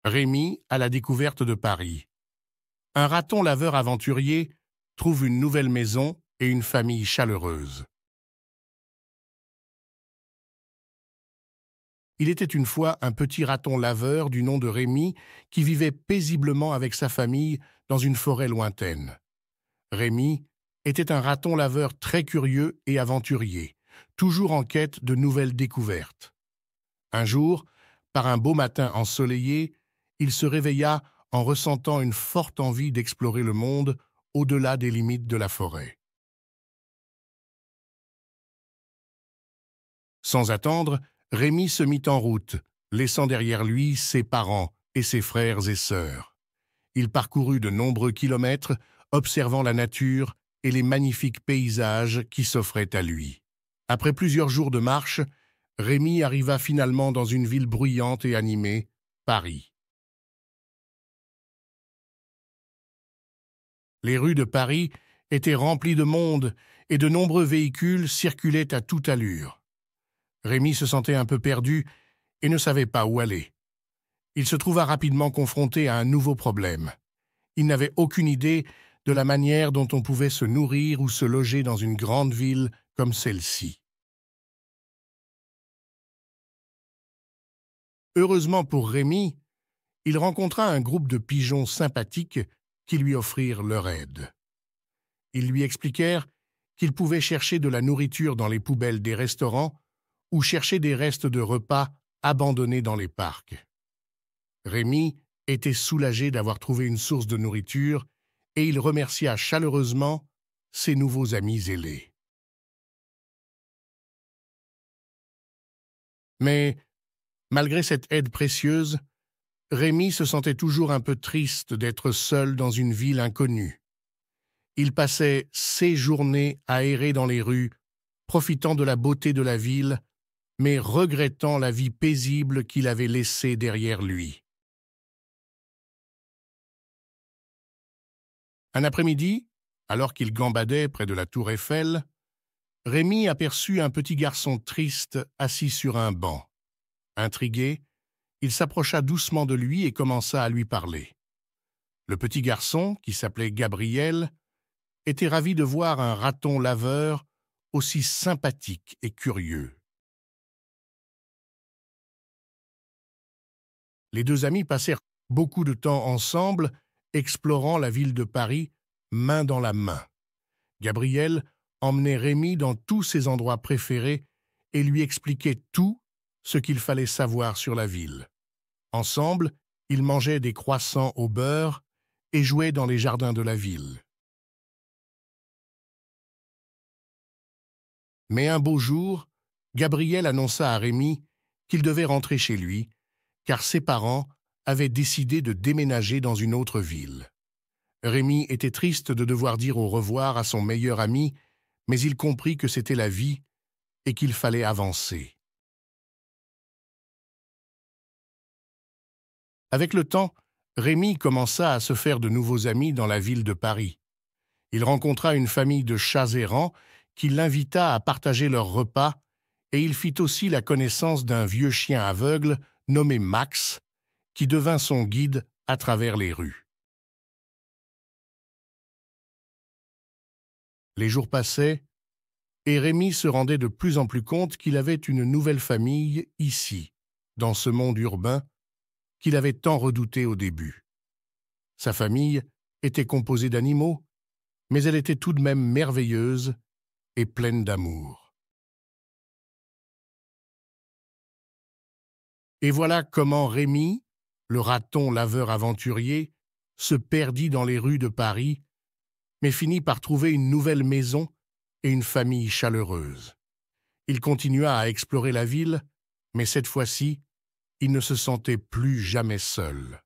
Rémi à la découverte de Paris. Un raton laveur aventurier trouve une nouvelle maison et une famille chaleureuse. Il était une fois un petit raton laveur du nom de Rémi qui vivait paisiblement avec sa famille dans une forêt lointaine. Rémi était un raton laveur très curieux et aventurier, toujours en quête de nouvelles découvertes. Un jour, par un beau matin ensoleillé, il se réveilla en ressentant une forte envie d'explorer le monde au-delà des limites de la forêt. Sans attendre, Rémi se mit en route, laissant derrière lui ses parents et ses frères et sœurs. Il parcourut de nombreux kilomètres, observant la nature et les magnifiques paysages qui s'offraient à lui. Après plusieurs jours de marche, Rémi arriva finalement dans une ville bruyante et animée, Paris. Les rues de Paris étaient remplies de monde et de nombreux véhicules circulaient à toute allure. Rémi se sentait un peu perdu et ne savait pas où aller. Il se trouva rapidement confronté à un nouveau problème. Il n'avait aucune idée de la manière dont on pouvait se nourrir ou se loger dans une grande ville comme celle-ci. Heureusement pour Rémi, il rencontra un groupe de pigeons sympathiques qui lui offrirent leur aide. Ils lui expliquèrent qu'il pouvait chercher de la nourriture dans les poubelles des restaurants ou chercher des restes de repas abandonnés dans les parcs. Rémi était soulagé d'avoir trouvé une source de nourriture et il remercia chaleureusement ses nouveaux amis ailés. Mais, malgré cette aide précieuse, Rémi se sentait toujours un peu triste d'être seul dans une ville inconnue. Il passait ses journées à errer dans les rues, profitant de la beauté de la ville, mais regrettant la vie paisible qu'il avait laissée derrière lui. Un après-midi, alors qu'il gambadait près de la tour Eiffel, Rémi aperçut un petit garçon triste assis sur un banc. Intrigué, il s'approcha doucement de lui et commença à lui parler. Le petit garçon, qui s'appelait Gabriel, était ravi de voir un raton laveur aussi sympathique et curieux. Les deux amis passèrent beaucoup de temps ensemble, explorant la ville de Paris, main dans la main. Gabriel emmenait Rémi dans tous ses endroits préférés et lui expliquait tout ce qu'il fallait savoir sur la ville. Ensemble, ils mangeaient des croissants au beurre et jouaient dans les jardins de la ville. Mais un beau jour, Gabriel annonça à Rémi qu'il devait rentrer chez lui, car ses parents avaient décidé de déménager dans une autre ville. Rémi était triste de devoir dire au revoir à son meilleur ami, mais il comprit que c'était la vie et qu'il fallait avancer. Avec le temps, Rémi commença à se faire de nouveaux amis dans la ville de Paris. Il rencontra une famille de chats errants qui l'invita à partager leurs repas et il fit aussi la connaissance d'un vieux chien aveugle nommé Max, qui devint son guide à travers les rues. Les jours passaient et Rémi se rendait de plus en plus compte qu'il avait une nouvelle famille ici, dans ce monde urbain qu'il avait tant redouté au début. Sa famille était composée d'animaux, mais elle était tout de même merveilleuse et pleine d'amour. Et voilà comment Rémi, le raton laveur aventurier, se perdit dans les rues de Paris, mais finit par trouver une nouvelle maison et une famille chaleureuse. Il continua à explorer la ville, mais cette fois-ci, il ne se sentait plus jamais seul.